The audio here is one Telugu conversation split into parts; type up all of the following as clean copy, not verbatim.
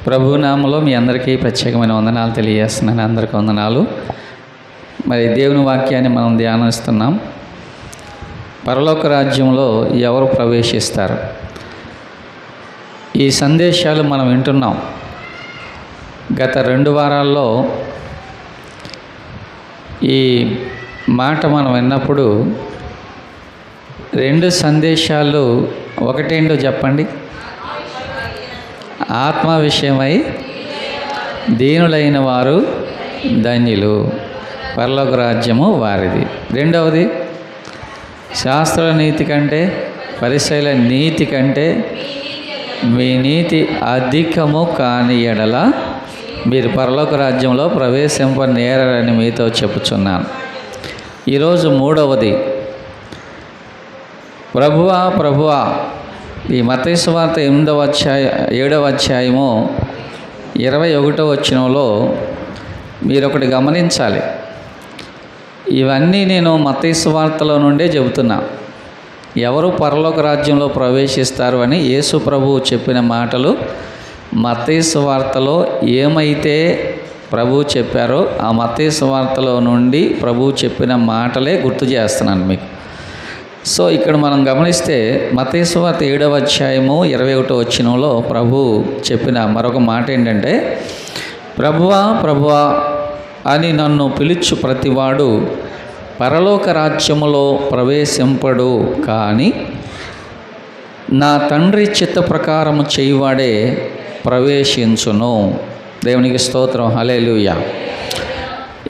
ప్రభునామలో మీ అందరికీ ప్రత్యేకమైన వందనాలు తెలియజేస్తున్నాను. అందరికీ వందనాలు. మరి దేవుని వాక్యాన్ని మనం ధ్యానిస్తున్నాం. పరలోక రాజ్యంలో ఎవరు ప్రవేశిస్తారు? ఈ సందేశాలు మనం వింటున్నాం. గత 2 వారాల్లో ఈ మాట మనం విన్నప్పుడు 2 సందేశాలు ఒకటేంటో చెప్పండి. ఆత్మ విషయమై దీనులైన వారు ధన్యులు, పరలోక రాజ్యము వారిది. రెండవది, శాస్త్రుల నీతి కంటే పరిసయ్యుల నీతి కంటే మీ నీతి అధికము కాని ఎడల మీరు పరలోక రాజ్యంలో ప్రవేశింపనేరని మీతో చెప్పుచున్నాను. ఈరోజు 3వది, ప్రభువా ప్రభువా. ఈ మత్తయి సువార్త 7వ అధ్యాయము 21వ వచనంలో మీరు ఒకటి గమనించాలి. ఇవన్నీ నేను మత్తయి సువార్తలో నుండే చెబుతున్నా. ఎవరు పరలోక రాజ్యంలో ప్రవేశిస్తారు అని యేసు ప్రభువు చెప్పిన మాటలు మత్తయి సువార్తలో ఏమైతే ప్రభువు చెప్పారో ఆ మత్తయి సువార్తలో నుండి ప్రభువు చెప్పిన మాటలే గుర్తు చేస్తున్నాను మీకు. సో ఇక్కడ మనం గమనిస్తే మత్తయి సువార్త 7వ అధ్యాయము 21వ వచనంలో ప్రభువు చెప్పిన మరొక మాట ఏంటంటే, ప్రభువా ప్రభువా అని నన్ను పిలుచు ప్రతివాడు పరలోక రాజ్యములో ప్రవేశింపడు, కానీ నా తండ్రి చిత్త ప్రకారము చేయువాడే ప్రవేశించును. దేవునికి స్తోత్రం, హల్లెలూయా.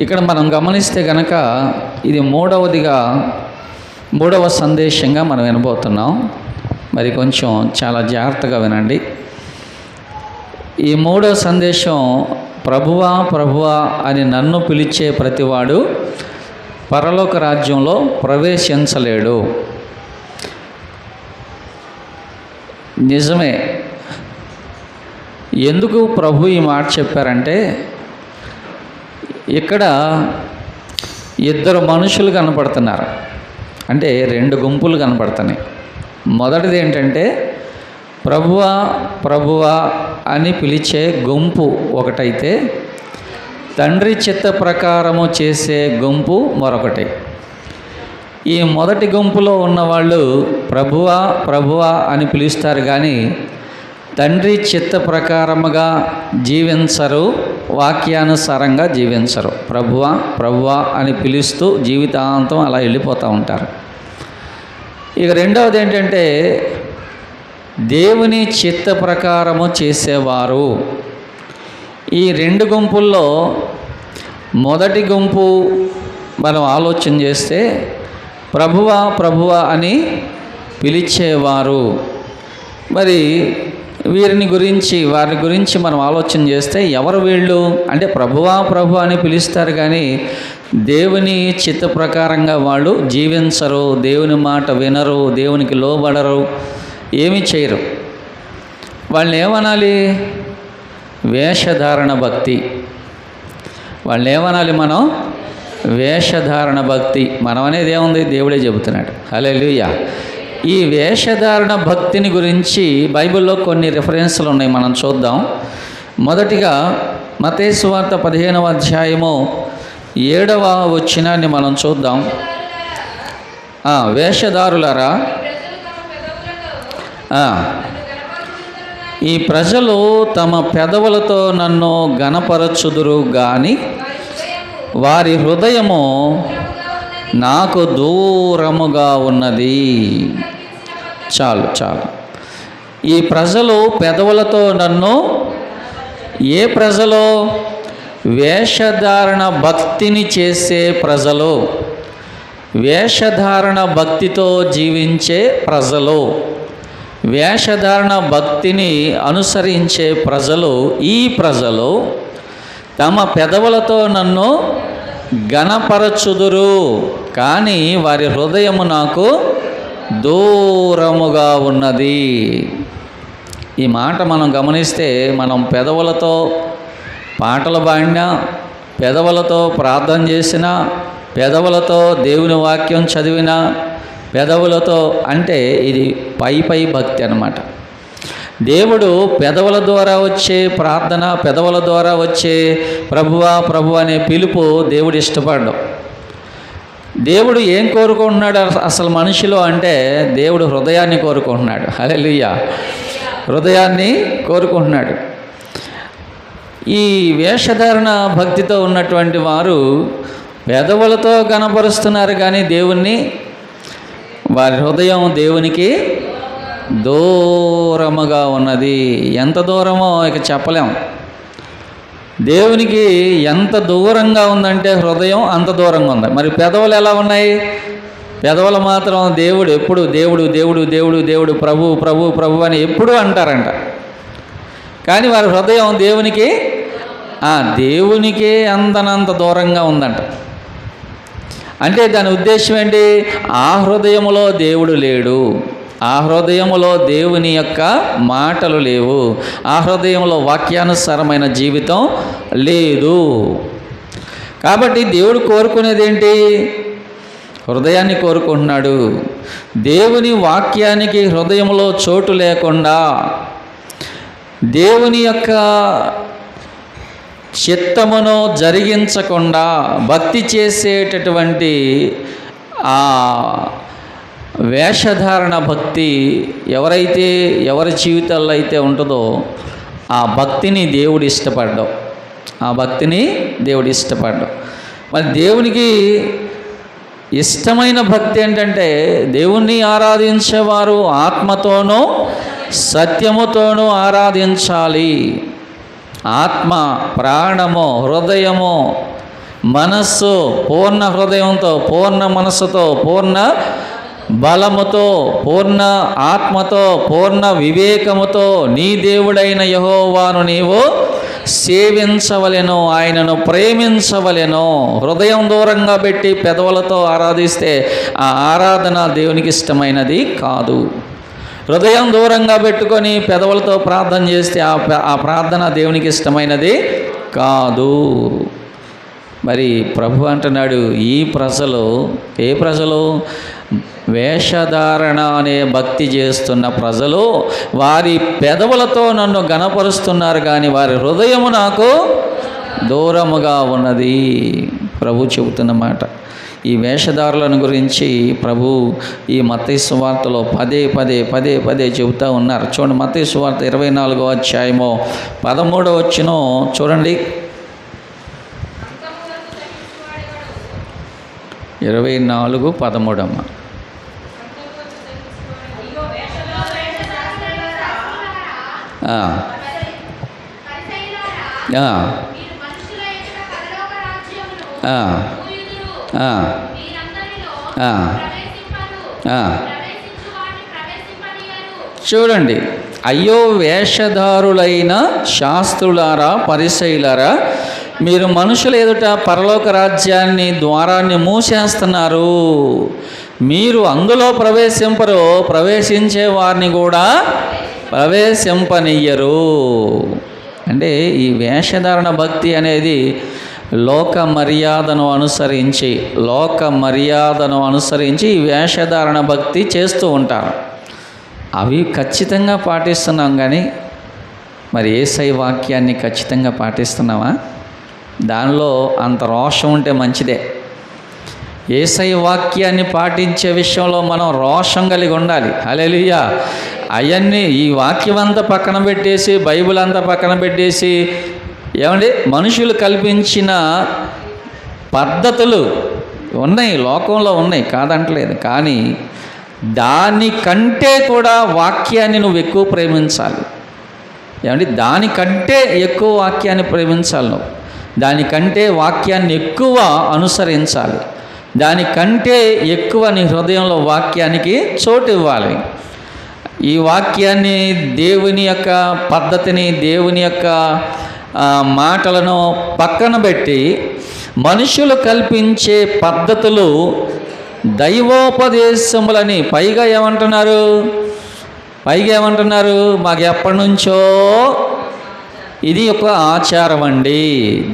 ఇక్కడ మనం గమనిస్తే కనుక ఇది 3వ సందేశంగా మనం వినబోతున్నాం. మరి కొంచెం చాలా జాగ్రత్తగా వినండి. ఈ 3వ సందేశం, ప్రభువా ప్రభువా అని నన్ను పిలిచే ప్రతివాడు పరలోక రాజ్యంలో ప్రవేశించలేడు. నిజమే. ఎందుకు ప్రభు ఈ మాట చెప్పారంటే, ఇక్కడ 2 మనుషులు కనపడుతున్నారు. అంటే 2 గుంపులు కనపడుతున్నాయి. మొదటిది ఏంటంటే, ప్రభువా ప్రభువా అని పిలిచే గుంపు ఒకటైతే, తండ్రి చిత్త ప్రకారము చేసే గుంపు మరొకటి. ఈ మొదటి గుంపులో ఉన్నవాళ్ళు ప్రభువా ప్రభువా అని పిలుస్తారు, కానీ తండ్రి చిత్త ప్రకారముగా జీవించరు, వాక్యానుసారంగా జీవించరు. ప్రభువా ప్రభువా అని పిలుస్తూ జీవితాంతం అలా వెళ్ళిపోతూ ఉంటారు. ఇక రెండవది ఏంటంటే, దేవుని చిత్త ప్రకారము చేసేవారు. ఈ 2 గుంపుల్లో మొదటి గుంపు మనం ఆలోచన చేస్తే, ప్రభువా ప్రభువా అని పిలిచేవారు. మరి వారి గురించి మనం ఆలోచన చేస్తే, ఎవరు వీళ్ళు అంటే ప్రభువా ప్రభు అని పిలుస్తారు, కానీ దేవుని చిత్త ప్రకారంగా వాళ్ళు జీవించరు, దేవుని మాట వినరు, దేవునికి లోబడరు, ఏమీ చేయరు. వాళ్ళని ఏమనాలి? వేషధారణ భక్తి. వాళ్ళని ఏమనాలి మనం? వేషధారణ భక్తి. మనం అనేది ఏముంది? దేవుడే చెబుతున్నాడు. హల్లెలూయా. ఈ వేషధారణ భక్తిని గురించి బైబిల్లో కొన్ని రిఫరెన్స్లు ఉన్నాయి, మనం చూద్దాం. మొదటిగా మత్తయి సువార్త 15వ అధ్యాయము 7వ వచనాన్ని మనం చూద్దాం. వేషధారులారా, ఈ ప్రజలు తమ పెదవులతో నన్ను గణపరచుదురు, గాని వారి హృదయము నాకు దూరముగా ఉన్నది. చాలు. ఈ ప్రజలు పెదవులతో నన్ను, ఏ ప్రజలు? వేషధారణ భక్తిని చేసే ప్రజలు, వేషధారణ భక్తితో జీవించే ప్రజలు, వేషధారణ భక్తిని అనుసరించే ప్రజలు. ఈ ప్రజలు తమ పెదవులతో నన్ను గణపరచుదురు, కానీ వారి హృదయము నాకు దూరముగా ఉన్నది. ఈ మాట మనం గమనిస్తే, మనం పెదవులతో పాటలు పాడినా, పెదవులతో ప్రార్థన చేసినా, పెదవులతో దేవుని వాక్యం చదివినా, పెదవులతో అంటే ఇది పై భక్తి అన్నమాట. దేవుడు పెదవుల ద్వారా వచ్చే ప్రార్థన, పెదవుల ద్వారా వచ్చే ప్రభువా ప్రభు అనే పిలుపు దేవుడు ఇష్టపడ్డాడు. దేవుడు ఏం కోరుకుంటున్నాడు అసలు మనిషిలో అంటే, దేవుడు హృదయాన్ని కోరుకుంటున్నాడు. హల్లెలూయా, హృదయాన్ని కోరుకుంటున్నాడు. ఈ వేషధారణ భక్తితో ఉన్నటువంటి వారు పెదవులతో కనపరుస్తున్నారు కానీ దేవుణ్ణి, వారి హృదయం దేవునికి దూరముగా ఉన్నది. ఎంత దూరమో ఇక చెప్పలేం. దేవునికి ఎంత దూరంగా ఉందంటే హృదయం అంత దూరంగా ఉంది. మరి పెదవులు ఎలా ఉన్నాయి? పెదవులు మాత్రం దేవుడు ఎప్పుడు దేవుడు దేవుడు దేవుడు దేవుడు ప్రభు ప్రభు ప్రభు అని ఎప్పుడూ అంటారంట. కానీ వారి హృదయం దేవునికే అందనంత దూరంగా ఉందంట. అంటే దాని ఉద్దేశం ఏంటి? ఆ హృదయములో దేవుడు లేడు, ఆ హృదయములో దేవుని యొక్క మాటలు లేవు, ఆ హృదయంలో వాక్యానుసారమైన జీవితం లేదు. కాబట్టి దేవుడు కోరుకునేది ఏంటి? హృదయాన్ని కోరుకుంటున్నాడు. దేవుని వాక్యానికి హృదయంలో చోటు లేకుండా, దేవుని యొక్క చిత్తమును జరిగించకుండా భక్తి చేసేటటువంటి ఆ వేషధారణ భక్తి ఎవరి జీవితాల్లో అయితే ఉంటుందో ఆ భక్తిని దేవుడు ఇష్టపడ్డాడు. మరి దేవునికి ఇష్టమైన భక్తి ఏంటంటే, దేవుణ్ణి ఆరాధించేవారు ఆత్మతోనూ సత్యముతోనూ ఆరాధించాలి. ఆత్మ, ప్రాణము, హృదయము, మనస్సు, పూర్ణ హృదయంతో, పూర్ణ మనస్సుతో, పూర్ణ బలముతో, పూర్ణ ఆత్మతో, పూర్ణ వివేకముతో నీ దేవుడైన యెహోవాను నీవు సేవించవలెను, ఆయనను ప్రేమించవలెను. హృదయం దూరంగా పెట్టి పెదవులతో ఆరాధిస్తే ఆ ఆరాధన దేవునికి ఇష్టమైనది కాదు. హృదయం దూరంగా పెట్టుకొని పెదవులతో ప్రార్థన చేస్తే ఆ ప్రార్థన దేవునికి ఇష్టమైనది కాదు. మరి ప్రభు అంటున్నాడు, ఈ ప్రజలు ఏ ప్రజలు? వేషధారణ అనే భక్తి చేస్తున్న ప్రజలు వారి పెదవులతో నన్ను గణపరుస్తున్నారు కానీ వారి హృదయము నాకు దూరముగా ఉన్నది. ప్రభు చెబుతున్న మాట. ఈ వేషధారులను గురించి ప్రభు ఈ మత్తయి సువార్తలో పదే చెబుతూ ఉన్నారు. చూడండి, మత్తయి సువార్త 24వ అధ్యాయము 13వ వచనం చూడండి. 24:13 అమ్మ. చూడండి, అయ్యో వేషధారులైన శాస్త్రులారా, పరిసయ్యులారా, మీరు మనుషుల ఎదుట పరలోక రాజ్యాన్ని ద్వారాన్ని మూసేస్తున్నారు. మీరు అందులో ప్రవేశింపరు, ప్రవేశించే వారిని కూడా ప్రవేశింపనియ్యరు. అంటే ఈ వేషధారణ భక్తి అనేది లోక మర్యాదను అనుసరించి ఈ వేషధారణ భక్తి చేస్తూ ఉంటారు. అవి ఖచ్చితంగా పాటిస్తున్నాం కానీ మరి యేసయ్య వాక్యాన్ని ఖచ్చితంగా పాటిస్తున్నామా? దానిలో అంత రోషం ఉంటే మంచిదే. యేసయ్య వాక్యాన్ని పాటించే విషయంలో మనం రోషం కలిగి ఉండాలి. హల్లెలూయా. అవన్నీ ఈ వాక్యం అంతా పక్కన పెట్టేసి, బైబిల్ అంతా పక్కన పెట్టేసి, ఏమండి, మనుషులు కల్పించిన పద్ధతులు ఉన్నాయి, లోకంలో ఉన్నాయి, కాదంటలేదు. కానీ దానికంటే కూడా వాక్యాన్ని నువ్వు ఎక్కువ ప్రేమించాలి. ఏమండి, దానికంటే ఎక్కువ వాక్యాన్ని ప్రేమించాలి. నువ్వు దానికంటే వాక్యాన్ని ఎక్కువ అనుసరించాలి. దానికంటే ఎక్కువ నీ హృదయంలో వాక్యానికి చోటు ఇవ్వాలి. ఈ వాక్యాన్ని, దేవుని యొక్క పద్ధతిని, దేవుని యొక్క మాటలను పక్కన పెట్టి మనుషులు కల్పించే పద్ధతులు, దైవోపదేశములని పైగా ఏమంటున్నారు? మాకు ఎప్పటి నుంచో ఇది ఒక ఆచారం అండి,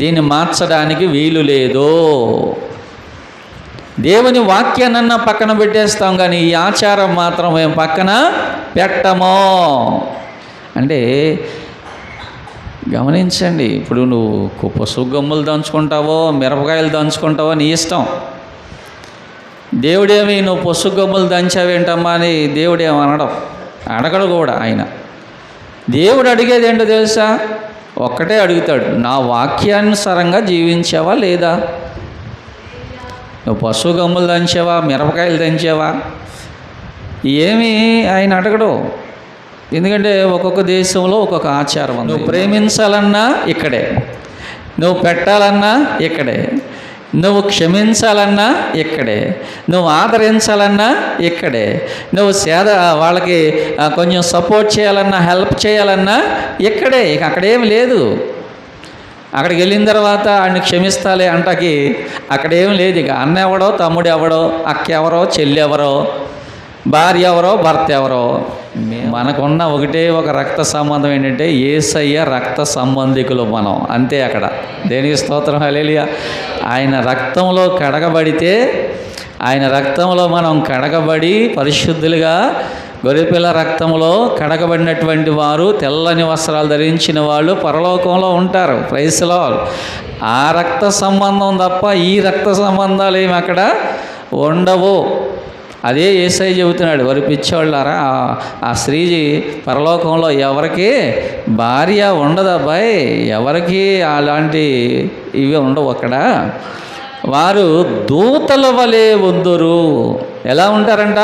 దీన్ని మార్చడానికి వీలు లేదు. దేవుని వాక్యాన్నన్నా పక్కన పెట్టేస్తాం కానీ ఈ ఆచారం మాత్రం మేము పక్కన పెట్టము. అంటే గమనించండి, ఇప్పుడు నువ్వు పసుపు గమ్ములు దంచుకుంటావో మిరపకాయలు దంచుకుంటావో నీ ఇష్టం. దేవుడేమి నువ్వు పసుపు గమ్ములు దంచావేంటమ్మా అని దేవుడేమి అడగడు కూడా. ఆయన దేవుడు అడిగేది ఏంటో తెలుసా? ఒక్కటే అడుగుతాడు, నా వాక్యానుసారంగా జీవించావా లేదా? నువ్వు పసుపు గమ్ములు దంచావా, మిరపకాయలు దంచావా, ఏమి ఆయన అడగడు. ఎందుకంటే ఒక్కొక్క దేశంలో ఒక్కొక్క ఆచారం ఉంది. నువ్వు ప్రేమించాలన్నా ఇక్కడే, నువ్వు పెట్టాలన్నా ఇక్కడే, నువ్వు క్షమించాలన్నా ఇక్కడే, నువ్వు ఆదరించాలన్నా ఇక్కడే, నువ్వు వాళ్ళకి కొంచెం సపోర్ట్ చేయాలన్నా హెల్ప్ చేయాలన్నా ఇక్కడే. ఇక అక్కడేమి లేదు. అక్కడికి వెళ్ళిన తర్వాత ఆయన్ని క్షమిస్తాలే అంటకి అక్కడేం లేదు. ఇక అన్న ఎవడో, తమ్ముడు ఎవడో, అక్క ఎవరో, చెల్లి ఎవరో, భార్య ఎవరో, భర్త ఎవరో. మనకున్న ఒకటే ఒక రక్త సంబంధం ఏంటంటే యేసయ్య రక్త సంబంధికులు మనం, అంతే. అక్కడ దేనికి స్తోత్రం, హల్లెలూయా. ఆయన రక్తంలో కడగబడితే, ఆయన రక్తంలో మనం కడగబడి పరిశుద్ధులుగా, గొర్రెపిల్ల రక్తంలో కడగబడినటువంటి వారు, తెల్లని వస్త్రాలు ధరించిన వాళ్ళు పరలోకంలో ఉంటారు. Praise the lord. ఆ రక్త సంబంధం తప్ప ఈ రక్త సంబంధాలు ఏమి అక్కడ ఉండవు. అదే యేసయ్య చెబుతున్నాడు, వారి పిచ్చోళ్ళారా, ఆ స్త్రీ పరలోకంలో ఎవరికి భార్య ఉండదు అబ్బాయి, ఎవరికి అలాంటి ఇవి ఉండవు. అక్కడ వారు దూతల వలె ఉందురు. ఎలా ఉంటారంట?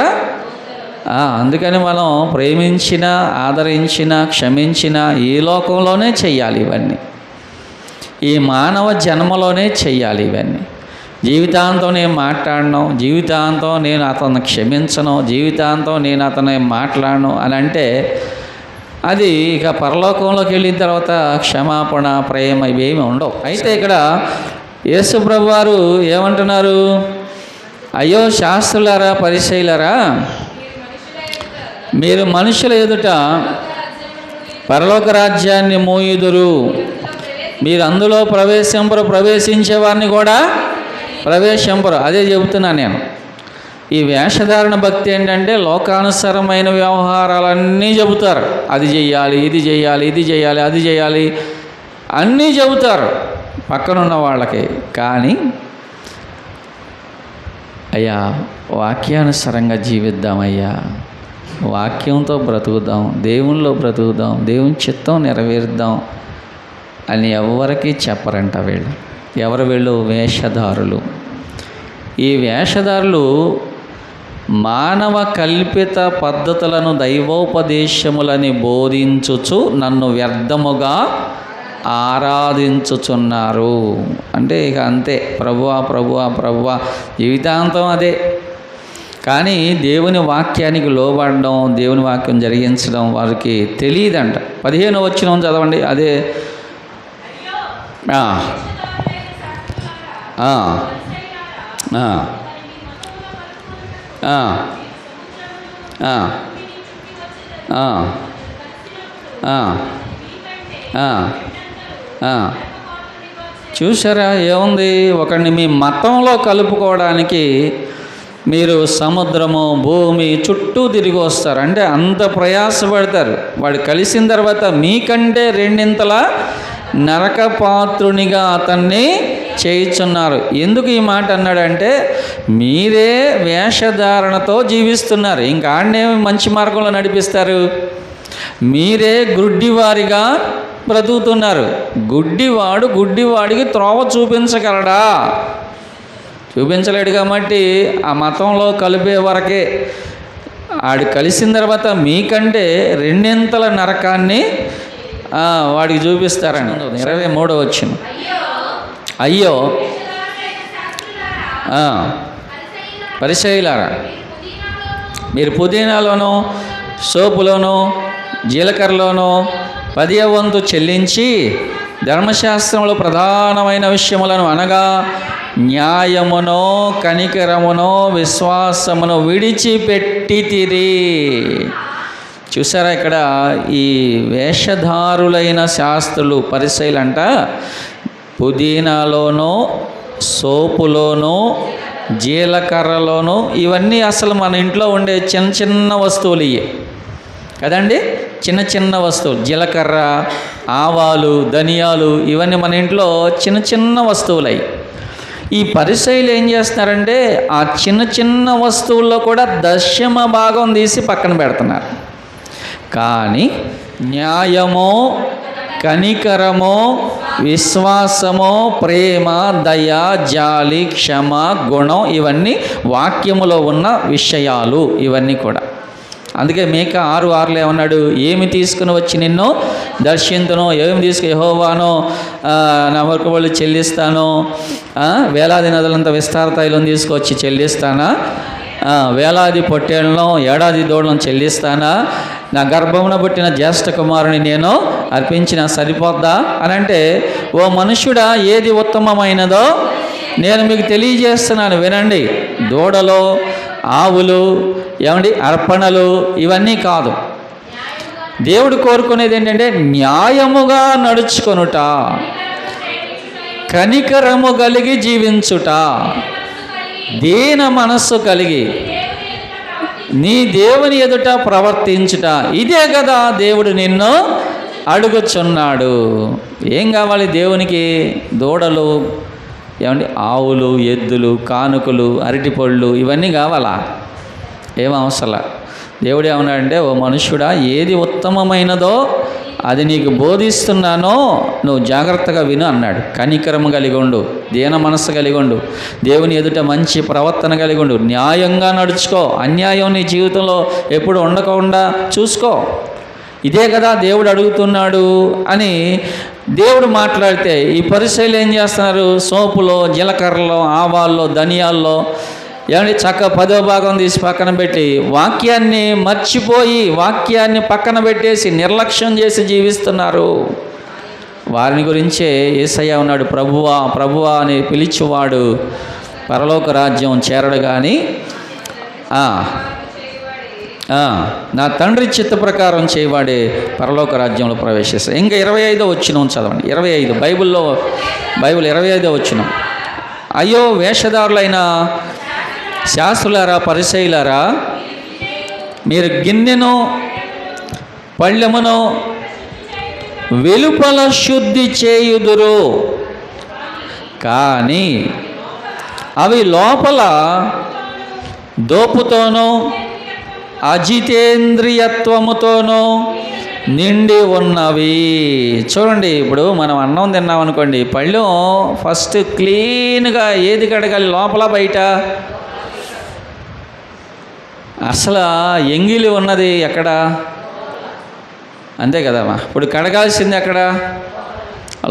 అందుకని మనం ప్రేమించిన, ఆదరించిన, క్షమించిన ఈ లోకంలోనే చెయ్యాలి ఇవన్నీ. ఈ మానవ జన్మలోనే చెయ్యాలి ఇవన్నీ. జీవితాంతం నేను మాట్లాడను, జీవితాంతం నేను అతన్ని క్షమించను, జీవితాంతం నేను అతన్ని మాట్లాడను అని అంటే అది ఇక పరలోకంలోకి వెళ్ళిన తర్వాత క్షమాపణ, ప్రేమ ఇవేమి ఉండవు. అయితే ఇక్కడ యేసు ప్రభు వారు ఏమంటున్నారు? అయ్యో శాస్త్రులారా, పరిసయ్యులారా, మీరు మనుషుల ఎదుట పరలోక రాజ్యాన్ని మోయుదురు, మీరు అందులో ప్రవేశించే వారిని కూడా ప్రవేశింపరు. అదే చెబుతున్నాను నేను. ఈ వేషధారణ భక్తి ఏంటంటే లోకానుసారమైన వ్యవహారాలన్నీ చెబుతారు. అది చెయ్యాలి, ఇది చెయ్యాలి, ఇది చేయాలి, అది చేయాలి అన్నీ చెబుతారు పక్కనున్న వాళ్ళకి. కానీ అయ్యా వాక్యానుసారంగా జీవిద్దామయ్యా, వాక్యంతో బ్రతుకుదాం, దేవునిలో బ్రతుకుదాం, దేవుని చిత్తం నెరవేరుద్దాం అని ఎవరికి చెప్పరంట వీళ్ళు. ఎవరు వీళ్ళు? వేషధారులు. ఈ వేషధారులు మానవ కల్పిత పద్ధతులను దైవోపదేశములని బోధించుచు నన్ను వ్యర్థముగా ఆరాధించుచున్నారు. అంటే ఇక అంతే, ప్రభువా ప్రభువా ప్రభువా జీవితాంతం అదే. కానీ దేవుని వాక్యానికి లోబడడం, దేవుని వాక్యం జరిగించడం వారికి తెలియదంట. 15వ వచనం చదవండి. అదే చూసారా ఏముంది? ఒకడిని మీ మతంలో కలుపుకోవడానికి మీరు సముద్రము, భూమి చుట్టూ తిరిగి వస్తారు. అంటే అంత ప్రయాసపడతారు. వాడు కలిసిన తర్వాత మీకంటే రెండింతల నరకపాత్రునిగా అతన్ని చేయుచున్నారు. ఎందుకు ఈ మాట అన్నాడంటే మీరే వేషధారణతో జీవిస్తున్నారు. ఇంకా ఆడనేమి మంచి మార్గంలో నడిపిస్తారు? మీరే గుడ్డివారిగా బ్రతుకుతున్నారు. గుడ్డివాడు గుడ్డివాడికి త్రోవ చూపించగలడా? చూపించలేడు. కాబట్టి ఆ మతంలో కలిపే వరకే. ఆడు కలిసిన తర్వాత మీకంటే రెండింతల నరకాన్ని వాడికి చూపిస్తారని 23వ వచనం. అయ్యో పరిసయ్యులారా, మీరు పుదీనాలోనూ, సోపులోనూ, జీలకర్రలోనూ 10వ వంతు చెల్లించి ధర్మశాస్త్రంలో ప్రధానమైన విషయములను అనగా న్యాయమునో, కనికరమునో, విశ్వాసమును విడిచిపెట్టితిరి. చూసారా ఇక్కడ ఈ వేషధారులైన శాస్త్రులు, పరిసయ్యులంట పుదీనాలోనో, సోపులోనో, జీలకర్రలోనూ, ఇవన్నీ అసలు మన ఇంట్లో ఉండే చిన్న చిన్న వస్తువులు ఇవే కదండి. చిన్న చిన్న వస్తువులు, జీలకర్ర, ఆవాలు, ధనియాలు, ఇవన్నీ మన ఇంట్లో చిన్న చిన్న వస్తువులై. ఈ పరిసయ్యులు ఏం చేస్తున్నారంటే ఆ చిన్న చిన్న వస్తువుల్లో కూడా దశమ భాగం తీసి పక్కన పెడుతున్నారు. కానీ న్యాయమో, కనికరమో, విశ్వాసమో, ప్రేమ, దయ, జాలి, క్షమ, గుణం, ఇవన్నీ వాక్యములో ఉన్న విషయాలు. ఇవన్నీ కూడా అందుకే మీకా 6:6 ఏమన్నాడు? ఏమి తీసుకుని వచ్చి నిన్ను దర్శింతును, ఏమి తీసుకు యెహోవాను నా వరకు వాళ్ళు చెల్లిస్తాను, వేలాది నదులంత విస్తార తైలం తీసుకొచ్చి చెల్లిస్తానా, వేలాది పొట్టేళ్ళను, ఏడాది దూడలను చెల్లిస్తానా, నా గర్భమున పుట్టిన జ్యేష్ఠ కుమారుని నేను అర్పించిన సరిపోద్దా అని అంటే, ఓ మనుష్యుడా, ఏది ఉత్తమమైనదో నేను మీకు తెలియజేస్తున్నాను వినండి. దూడలు, ఆవులు, అర్పణలు, ఇవన్నీ కాదు. దేవుడు కోరుకునేది ఏంటంటే న్యాయముగా నడుచుకొనుట, కనికరము కలిగి జీవించుట, దీన మనస్సు కలిగి నీ దేవుని ఎదుట ప్రవర్తించుట. ఇదే కదా దేవుడు నిన్ను అడుగుచున్నాడు. ఏం కావాలి దేవునికి? దూడలు, ఆవులు, ఎద్దులు, కానుకలు, అరటిపళ్ళు, ఇవన్నీ కావాలా? ఏం అవసరం. దేవుడు ఏమన్నాడంటే, ఓ మనుష్యుడా, ఏది ఉత్తమమైనదో అది నీకు బోధిస్తున్నానో నువ్వు జాగ్రత్తగా విను అన్నాడు. కనికరము కలిగి ఉండు, దీన మనస్సు కలిగి ఉండు, దేవుని ఎదుట మంచి ప్రవర్తన కలిగి ఉండు, న్యాయంగా నడుచుకో, అన్యాయం నీ జీవితంలో ఎప్పుడు ఉండకుండా చూసుకో. ఇదే కదా దేవుడు అడుగుతున్నాడు అని దేవుడు మాట్లాడితే, ఈ పరిసయ్యులు ఏం చేస్తున్నారు? సోపులో, జీలకర్రలో, ఆవాల్లో, ధనియాల్లో చక్క 10వ భాగం తీసి పక్కన పెట్టి వాక్యాన్ని మర్చిపోయి, వాక్యాన్ని పక్కన పెట్టేసి నిర్లక్ష్యం చేసి జీవిస్తున్నారు. వారిని గురించే యేసయ్య ఉన్నాడు, ప్రభువా ప్రభువా అని పిలిచేవాడు పరలోక రాజ్యం చేరడు కానీ నా తండ్రి చిత్త ప్రకారం చేయవాడే పరలోక రాజ్యంలో ప్రవేశిస్తాడు. ఇంకా 25వ వచనం చదవండి. 25 బైబిల్ 25వ వచనం. అయ్యో వేషధారులైన శాస్త్రులారా, పరిసయ్యులారా, మీరు గిన్నెను, పళ్ళెమును వెలుపల శుద్ధి చేయుదురు, కానీ అవి లోపల దోపుతోనూ అజితేంద్రియత్వముతోనూ నిండి ఉన్నవి. చూడండి, ఇప్పుడు మనం అన్నం తిన్నాం అనుకోండి, పళ్ళెం ఫస్ట్ క్లీన్గా ఏది కడగాలి? లోపల బయట? అసలు ఎంగిలి ఉన్నది ఎక్కడ? అంతే కదమ్మా. ఇప్పుడు కడగాల్సింది ఎక్కడ?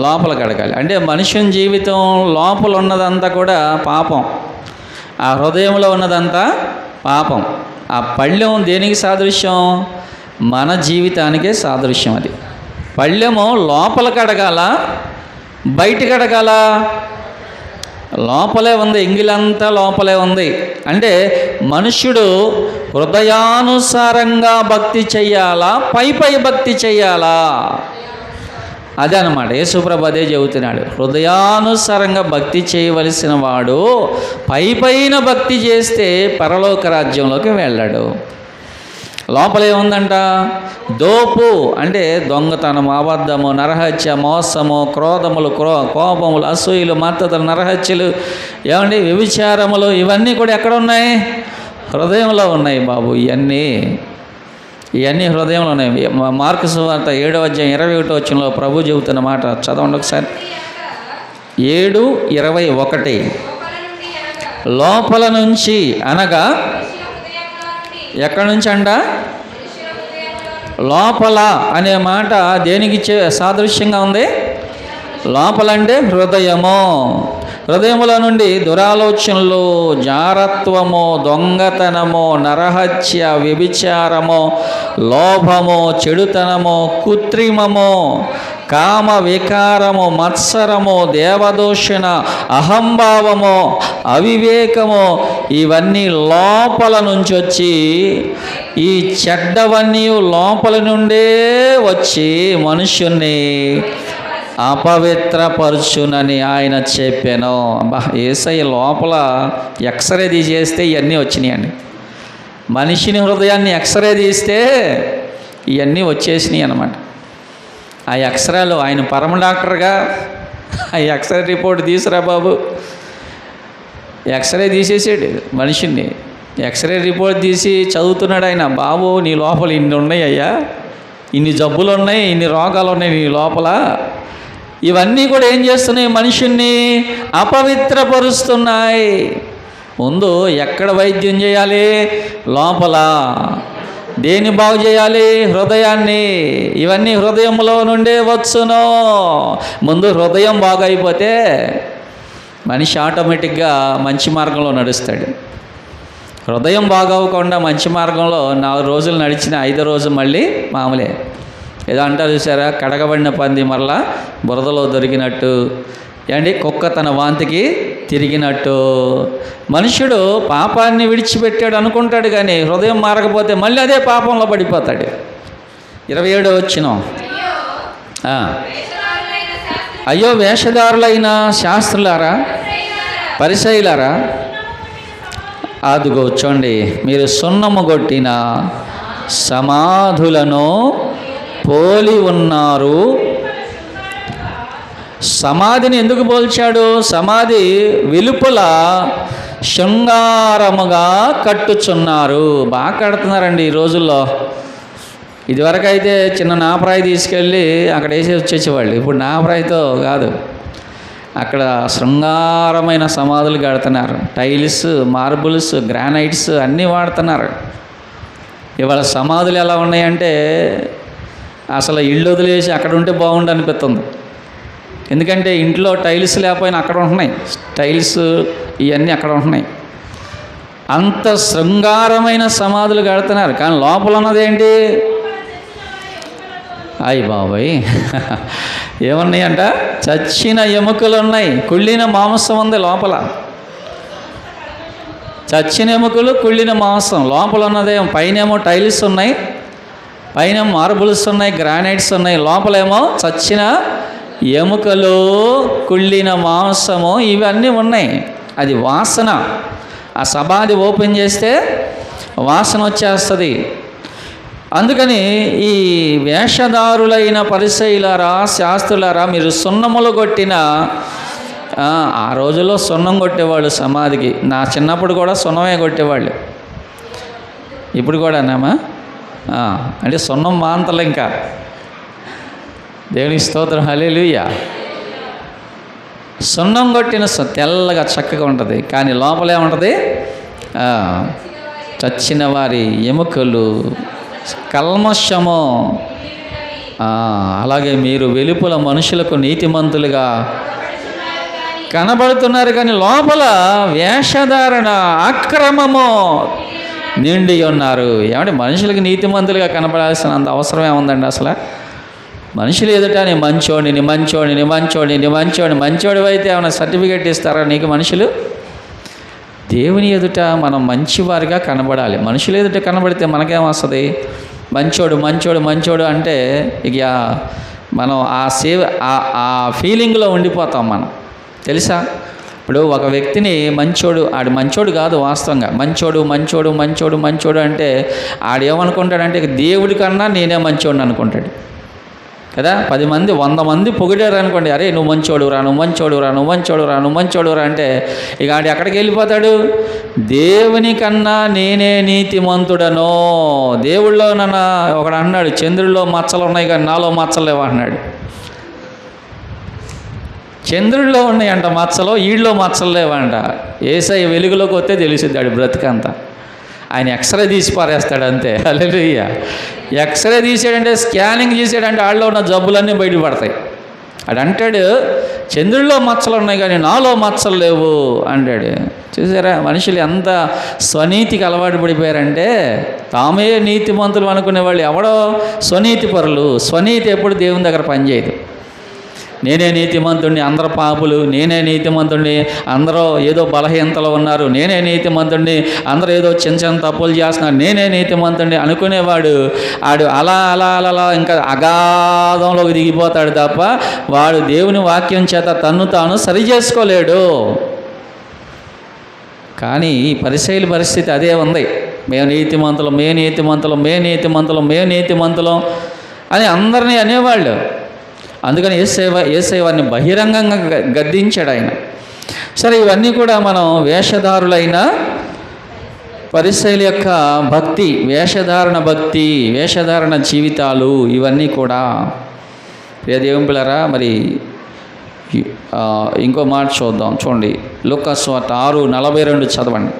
లోపల కడగాలి. అంటే మనుషుని జీవితం లోపల ఉన్నదంతా కూడా పాపం, ఆ హృదయంలో ఉన్నదంతా పాపం. ఆ పళ్ళెం దేనికి సాదృశ్యం? మన జీవితానికే సాదృశ్యం. అది పళ్ళెము లోపల కడగాల, బయట కడగాల? లోపలే ఉంది, ఎంగిలంతా లోపలే ఉంది. అంటే మనుష్యుడు హృదయానుసారంగా భక్తి చెయ్యాలా, పై భక్తి చెయ్యాలా? అదే అన్నమాట. యేసుప్రభు అదే చెబుతున్నాడు. హృదయానుసారంగా భక్తి చేయవలసిన వాడు పైన భక్తి చేస్తే పరలోక రాజ్యంలోకి వెళ్ళాడు. లోపల ఏముందంట? దోపు అంటే దొంగతనము, అబద్ధము, నరహత్య, మోసము, క్రోధములు, కోపములు, అసూయలు, మత్తతలు, నరహత్యలు, వ్యభిచారములు, ఇవన్నీ కూడా ఎక్కడ ఉన్నాయి? హృదయంలో ఉన్నాయి బాబు. ఇవన్నీ హృదయంలో ఉన్నాయి. మార్కు సువార్త 7వ అధ్యాయం 21వ వచనంలో ప్రభు చెబుతున్న మాట చదవండి ఒకసారి. 7:21. లోపల నుంచి అనగా ఎక్కడి నుంచి అంట? లోపల అనే మాట దేనికి సాదృశ్యంగా ఉంది? లోపలంటే హృదయము. హృదయముల నుండి దురాలోచనలు, జారత్వము, దొంగతనము, నరహత్య, వ్యభిచారము, లోభము, చెడుతనము, కృత్రిమము, కామ వికారము, మత్సరము, దేవదూషణ, అహంభావము, అవివేకము, ఇవన్నీ లోపల నుంచి వచ్చి, ఈ చెడ్డవన్నీ లోపల నుండే వచ్చి మనుష్యుణ్ణి అపవిత్రపరచునని ఆయన చెప్పాను. యేసయ్య లోపల ఎక్స్రే తీసేస్తే ఇవన్నీ వచ్చినాయండి. మనిషిని హృదయాన్ని ఎక్స్రే తీస్తే ఇవన్నీ వచ్చేసినాయి అన్నమాట. ఆ ఎక్స్రేలు ఆయన పరమ డాక్టర్గా ఆ ఎక్స్రే రిపోర్ట్ తీసురా బాబు, ఎక్స్రే తీసేసాడు మనిషిని. ఎక్స్రే రిపోర్ట్ తీసి చదువుతున్నాడు ఆయన. బాబు నీ లోపల ఇన్ని ఉన్నాయి అయ్యా, ఇన్ని జబ్బులు ఉన్నాయి, ఇన్ని రోగాలు ఉన్నాయి నీ లోపల. ఇవన్నీ కూడా ఏం చేస్తున్నాయి? మనుషుల్ని అపవిత్రపరుస్తున్నాయి. ముందు ఎక్కడ వైద్యం చేయాలి? లోపల. దేన్ని బాగు చేయాలి? హృదయాన్ని. ఇవన్నీ హృదయంలో నుండే వచ్చును. ముందు హృదయం బాగైపోతే మనిషి ఆటోమేటిక్గా మంచి మార్గంలో నడుస్తాడు. హృదయం బాగోకుండా మంచి మార్గంలో 4 రోజులు నడిచిన 5వ రోజు మళ్ళీ మామూలే. ఏదో అంటారు చూసారా, కడగబడిన పంది మరలా బురదలో దొరికినట్టు, ఏంటి కుక్క తన వాంతికి తిరిగినట్టు. మనుషుడు పాపాన్ని విడిచిపెట్టాడు అనుకుంటాడు, కానీ హృదయం మారకపోతే మళ్ళీ అదే పాపంలో పడిపోతాడు. 27వ వచనం, అయ్యో వేషధారులైన శాస్త్రులారా, పరిసయ్యులారా, అదిగో చూడండి, మీరు సున్నము కొట్టిన సమాధులను పోలి ఉన్నారు. సమాధిని ఎందుకు పోల్చాడు? సమాధి వెలుపల శృంగారముగా కట్టుచున్నారు. బాగా కడుతున్నారండి ఈ రోజుల్లో. ఇదివరకు అయితే చిన్న నాపరాయి తీసుకెళ్ళి అక్కడ వేసి వచ్చేసేవాళ్ళు. ఇప్పుడు నాపరాయితో కాదు, అక్కడ శృంగారమైన సమాధులు కడుతున్నారు. టైల్స్, మార్బుల్స్, గ్రానైట్స్ అన్నీ వాడుతున్నారు. ఇవాళ సమాధులు ఎలా ఉన్నాయంటే అసలు ఇళ్ళు వదిలేసి అక్కడ ఉంటే బాగుండు అనిపిస్తుంది. ఎందుకంటే ఇంట్లో టైల్స్ లేకపోయినా అక్కడ ఉంటున్నాయి, టైల్స్ ఇవన్నీ అక్కడ ఉంటున్నాయి. అంత శృంగారమైన సమాధులు కడుతున్నారు, కానీ లోపల ఉన్నదేంటి? అయ్యి బాబాయ్, ఏమున్నాయంట? చచ్చిన ఎముకలు ఉన్నాయి, కుళ్ళిన మాంసం ఉంది లోపల. చచ్చిన ఎముకలు, కుళ్ళిన మాంసం లోపల ఉన్నదేమో. పైనేమో టైల్స్ ఉన్నాయి, పైన మార్బుల్స్ ఉన్నాయి, గ్రానైట్స్ ఉన్నాయి, లోపలేమో చచ్చిన ఎముకలు, కుళ్ళిన మాంసము, ఇవన్నీ ఉన్నాయి. అది వాసన. ఆ సమాధి ఓపెన్ చేస్తే వాసన వచ్చేస్తుంది. అందుకని ఈ వేషధారులైన పరిసయ్యులారా, శాస్త్రులారా, మీరు సున్నములు కొట్టిన, ఆ రోజుల్లో సున్నం కొట్టేవాళ్ళు సమాధికి. నా చిన్నప్పుడు కూడా సున్నమే కొట్టేవాళ్ళు. ఇప్పుడు కూడా అన్నామా? అంటే సున్నం మాంతలు ఇంకా. దేవునికి స్తోత్రం, హల్లెలూయా. సున్నం కొట్టిన తెల్లగా చక్కగా ఉంటుంది, కానీ లోపలే ఉంటుంది చచ్చిన వారి ఎముకలు, కల్మషము. అలాగే మీరు వెలుపల మనుషులకు నీతిమంతులుగా కనబడుతున్నారు, కానీ లోపల వేషధారణ, అక్రమము నిండి ఉన్నారు. ఏమంటే మనుషులకు నీతిమంతులుగా కనబడాల్సినంత అవసరం ఏముందండి అసలు? మనుషులు ఎదుట నీ మంచోడిని, మంచోడిని, మంచోడిని, మంచోడి మంచోడివి అయితే ఏమైనా సర్టిఫికేట్ ఇస్తారా నీకు మనుషులు? దేవుని ఎదుట మనం మంచివారిగా కనబడాలి. మనుషులు ఎదుట కనబడితే మనకేమొస్తుంది? మంచోడు మంచోడు మంచోడు అంటే ఇక మనం ఆ ఫీలింగ్లో ఉండిపోతాం మనం, తెలుసా? ఇప్పుడు ఒక వ్యక్తిని మంచోడు, ఆడు మంచోడు కాదు వాస్తవంగా. మంచోడు మంచోడు మంచోడు మంచోడు అంటే ఆడేమనుకుంటాడంటే దేవుడి కన్నా నేనే మంచోడిని అనుకుంటాడు కదా. 10 మంది 100 మంది పొగిడారు అనుకోండి, అరే నువ్వు మంచోడు రా, నువ్వు మంచోడు రా, నువ్వు మంచోడు రా, నువ్వు మంచోడు రా అంటే ఇక ఆడు ఎక్కడికి వెళ్ళిపోతాడు? దేవుని కన్నా నేనే నీతిమంతుడనో. దేవుళ్ళో నన్న ఒకడు అన్నాడు, చంద్రుల్లో మచ్చలు ఉన్నాయి కానీ నాలో మచ్చలు లేవు అన్నాడు. చంద్రుల్లో ఉన్నాయంట మచ్చలు, ఈళ్ళలో మచ్చలు లేవంట. యేసయ్య వెలుగులోకి వస్తే తెలిసిద్దాడు బ్రతికంతా. ఆయన ఎక్స్రే తీసి పారేస్తాడు అంతే. హల్లెలూయా. ఎక్స్రే తీసాడంటే, స్కానింగ్ చేసాడంటే ఆళ్ళలో ఉన్న జబ్బులన్నీ బయటపడతాయి. ఆడు అంటాడు చంద్రుల్లో మచ్చలు ఉన్నాయి కానీ నాలో మచ్చలు లేవు అంటాడు. చూసారా మనుషులు ఎంత స్వనీతికి అలవాటు పడిపోయారంటే, తామే నీతిమంతులు అనుకునే వాళ్ళు ఎవడో స్వనీతి పరులు. స్వనీతి ఎప్పుడు దేవుని దగ్గర పనిచేయదు. నేనే నీతిమంతుడిని, అందరూ పాపులు, నేనే నీతిమంతుడిని, అందరూ ఏదో బలహీనతలో ఉన్నారు, నేనే నీతిమంతుడిని, అందరూ ఏదో చిన్న చిన్న తప్పులు చేస్తున్నారు, నేనే నీతిమంతుడిని అనుకునేవాడు ఆడు అలా అలా అలా ఇంకా అగాధంలోకి దిగిపోతాడు తప్ప వాడు దేవుని వాక్యం చేత తన్ను తాను సరి చేసుకోలేడు. కానీ ఈ పరిసయ్యుల పరిస్థితి అదే ఉంది. మేము నీతిమంతులం, మేము నీతిమంతులం, మేము నీతిమంతులం, మేము నీతిమంతులం అని అందరినీ అనేవాళ్ళు. అందుకని యేసయ్య వారిని బహిరంగంగా గద్దించాడు ఆయన. సరే, ఇవన్నీ కూడా మనం వేషధారులైన పరిసయ్యుల యొక్క భక్తి, వేషధారణ భక్తి, వేషధారణ జీవితాలు, ఇవన్నీ కూడా ప్రియ దేవుని పిల్లరా. మరి ఇంకో మాట చూద్దాం, చూడండి. లూకా సువార్త 6:42 చదవండి.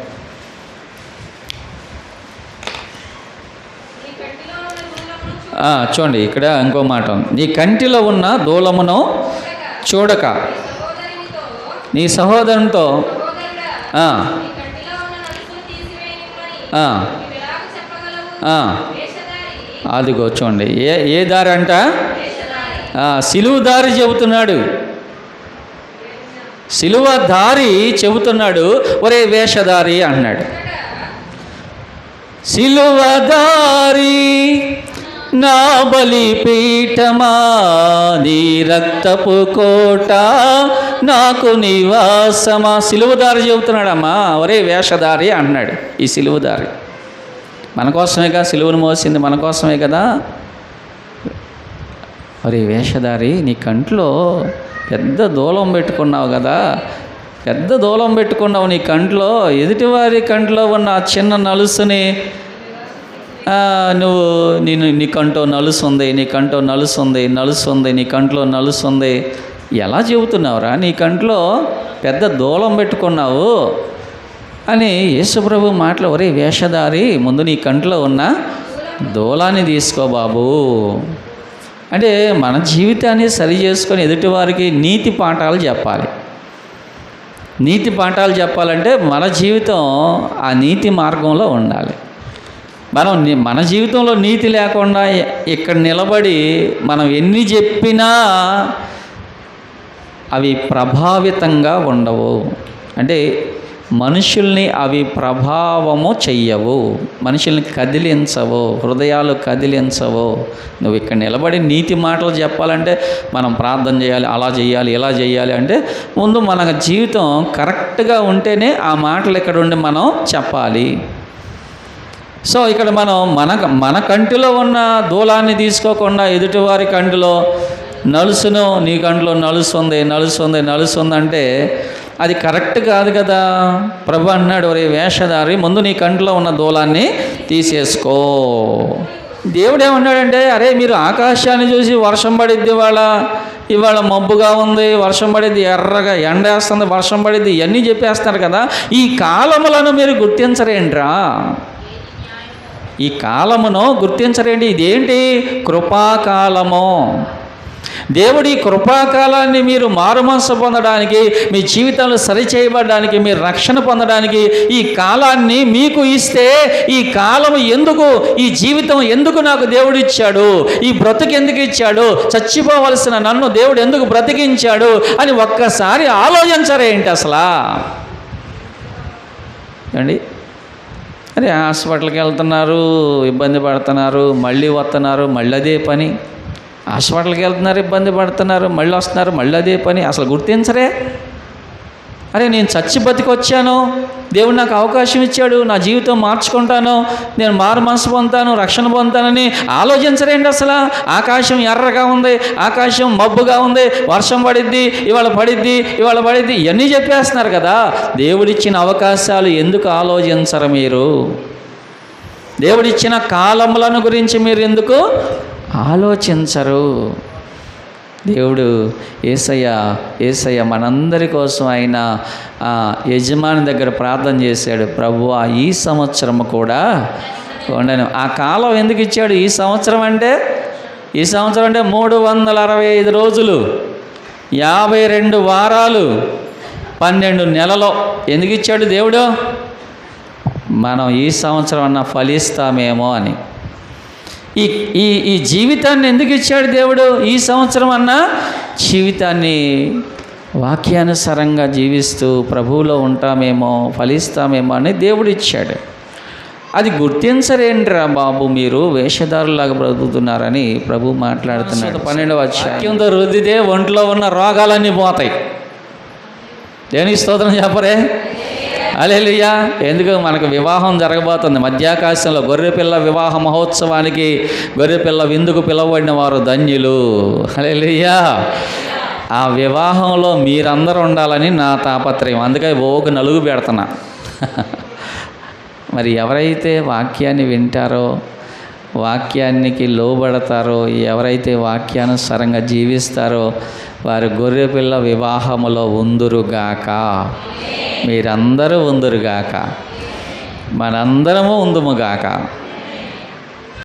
చూడండి, ఇక్కడ ఇంకో మాట ఉంది. నీ కంటిలో ఉన్న దూలమును చూడక నీ సహోదరునితో అదిగో చూడండి, ఏ దారి అంట? సిలువ దారి చెబుతున్నాడు. సిలువ దారి చెబుతున్నాడు. ఒరే వేషధారి అన్నాడు. సిలువ దారి నా బలిపీఠమా, నీ రక్తపు కోట నాకు నివాసమా. సిలువదారి చెబుతున్నాడమ్మా, ఒరే వేషధారి అన్నాడు. ఈ సిలువదారి మన కోసమేగా సిలువను మోసింది, మన కోసమే కదా. ఒరే వేషధారి, నీ కంట్లో పెద్ద దూలం పెట్టుకున్నావు కదా, పెద్ద దూలం పెట్టుకున్నావు నీ కంట్లో. ఎదుటివారి కంట్లో ఉన్న ఆ చిన్న నలుసుని నువ్వు నీ కంట్లో నలుసుంది, నీ కంట్లో నలుసుంది, నీ కంట్లో నలుసుంది ఎలా చెబుతున్నావురా? నీ కంట్లో పెద్ద దూలం పెట్టుకున్నావు అని యేసుప్రభు మాటలు. ఒరే వేషధారి, ముందు నీ కంట్లో ఉన్న దూలాన్ని తీసుకో బాబు. అంటే మన జీవితాన్ని సరి చేసుకొని ఎదుటివారికి నీతి పాఠాలు చెప్పాలి. నీతి పాఠాలు చెప్పాలంటే మన జీవితం ఆ నీతి మార్గంలో ఉండాలి. మన జీవితంలో నీతి లేకుండా ఇక్కడ నిలబడి మనం ఎన్ని చెప్పినా అవి ప్రభావితంగా ఉండవు. అంటే మనుషుల్ని అవి ప్రభావము చెయ్యవు, మనుషుల్ని కదిలించవు, హృదయాలు కదిలించవు. నువ్వు ఇక్కడ నిలబడి నీతి మాటలు చెప్పాలంటే మనం ప్రార్థన చేయాలి, అలా చేయాలి, ఇలా చేయాలి. అంటే ముందు మన జీవితం కరెక్ట్గా ఉంటేనే ఆ మాటలు ఇక్కడ ఉండి మనం చెప్పాలి. సో ఇక్కడ మనం మన కంటిలో ఉన్న దూలాన్ని తీసుకోకుండా ఎదుటివారి కంటిలో నలుసును, నీ కంటిలో నలుసుంది అంటే అది కరెక్ట్ కాదు కదా. ప్రభు అన్నాడు, ఒరే వేషధారి, ముందు నీ కంటిలో ఉన్న దూలాన్ని తీసేసుకో. దేవుడు ఏమన్నాడంటే, అరే మీరు ఆకాశాన్ని చూసి వర్షం పడిద్ది, ఇవాళ మబ్బుగా ఉంది, వర్షం పడిద్ది, ఎర్రగా ఎండేస్తుంది, వర్షం పడిద్ది, ఇవన్నీ చెప్పేస్తారు కదా. ఈ కాలములను మీరు గుర్తించరేంట్రా? ఈ కాలమును గుర్తించరేంటి? ఇదేంటి? కృపాకాలము. దేవుడి కృపాకాలాన్ని మీరు మారుమనసు పొందడానికి, మీ జీవితంలో సరిచేయబడడానికి, మీరు రక్షణ పొందడానికి ఈ కాలాన్ని మీకు ఇస్తే, ఈ కాలం ఎందుకు, ఈ జీవితం ఎందుకు నాకు దేవుడు ఇచ్చాడు, ఈ బ్రతుకు ఎందుకు ఇచ్చాడు, చచ్చిపోవలసిన నన్ను దేవుడు ఎందుకు బ్రతికించాడు అని ఒక్కసారి ఆలోచించరేంటి అసలు? అండి, అరే హాస్పిటల్కి వెళ్తున్నారు, ఇబ్బంది పడుతున్నారు, మళ్ళీ వస్తున్నారు, మళ్ళీ అదే పని. హాస్పిటల్కి వెళ్తున్నారు, ఇబ్బంది పడుతున్నారు, మళ్ళీ వస్తున్నారు, మళ్ళీ అదే పని. అసలు గుర్తించరే? అరే నేను చచ్చి బతికొచ్చాను, దేవుడు నాకు అవకాశం ఇచ్చాడు, నా జీవితం మార్చుకుంటాను, నేను మారు మనసు పొందుతాను, రక్షణ పొందుతానని ఆలోచించరేంటి అసలు? ఆకాశం ఎర్రగా ఉంది, ఆకాశం మబ్బుగా ఉంది, వర్షం పడిద్ది, ఇవాళ పడిద్ది ఇవన్నీ చెప్పేస్తున్నారు కదా. దేవుడిచ్చిన అవకాశాలు ఎందుకు ఆలోచించరు మీరు? దేవుడిచ్చిన కాలములను గురించి మీరు ఎందుకు ఆలోచించరు? దేవుడు యేసయ్య మనందరి కోసం ఆయన యజమాని దగ్గర ప్రార్థన చేశాడు, ప్రభువా ఈ సంవత్సరం కూడా ఉండను. ఆ కాలం ఎందుకు ఇచ్చాడు? ఈ సంవత్సరం అంటే 365 రోజులు, 52 వారాలు, 12 నెలలు ఎందుకు ఇచ్చాడు దేవుడు? మనం ఈ సంవత్సరం అన్నా ఫలిస్తామేమో అని. ఈ జీవితాన్ని ఎందుకు ఇచ్చాడు దేవుడు? ఈ సంవత్సరం అన్నా జీవితాన్ని వాక్యానుసారంగా జీవిస్తూ ప్రభువులో ఉంటామేమో, ఫలిస్తామేమో అని దేవుడు ఇచ్చాడు. అది గుర్తించరేంట్రా బాబు, మీరు వేషధారులాగా బ్రతుకుతున్నారని ప్రభు మాట్లాడుతున్నాడు. 12వ వాక్యంతో రుద్దితే ఒంట్లో ఉన్న రోగాలన్నీ పోతాయి. దేనికి స్తోత్రం చెప్పరే? హల్లెలూయా. ఎందుకు మనకు వివాహం జరగబోతుంది మధ్యాకాశంలో. గొర్రెపిల్ల వివాహ మహోత్సవానికి గొర్రెపిల్ల విందుకు పిలువబడిన వారు ధన్యులు. హల్లెలూయా. ఆ వివాహంలో మీరందరూ ఉండాలని నా తాపత్రయం. అందుకే నలుగు పెడుతున్నా. మరి ఎవరైతే వాక్యాన్ని వింటారో, వాక్యానికి లోబడతారో, ఎవరైతే వాక్యానుసారంగా జీవిస్తారో వారు గొర్రెపిల్ల వివాహములో ఉందురుగాక. మీరందరూ ఉందురుగాక, మనందరము ఉందుముగాక.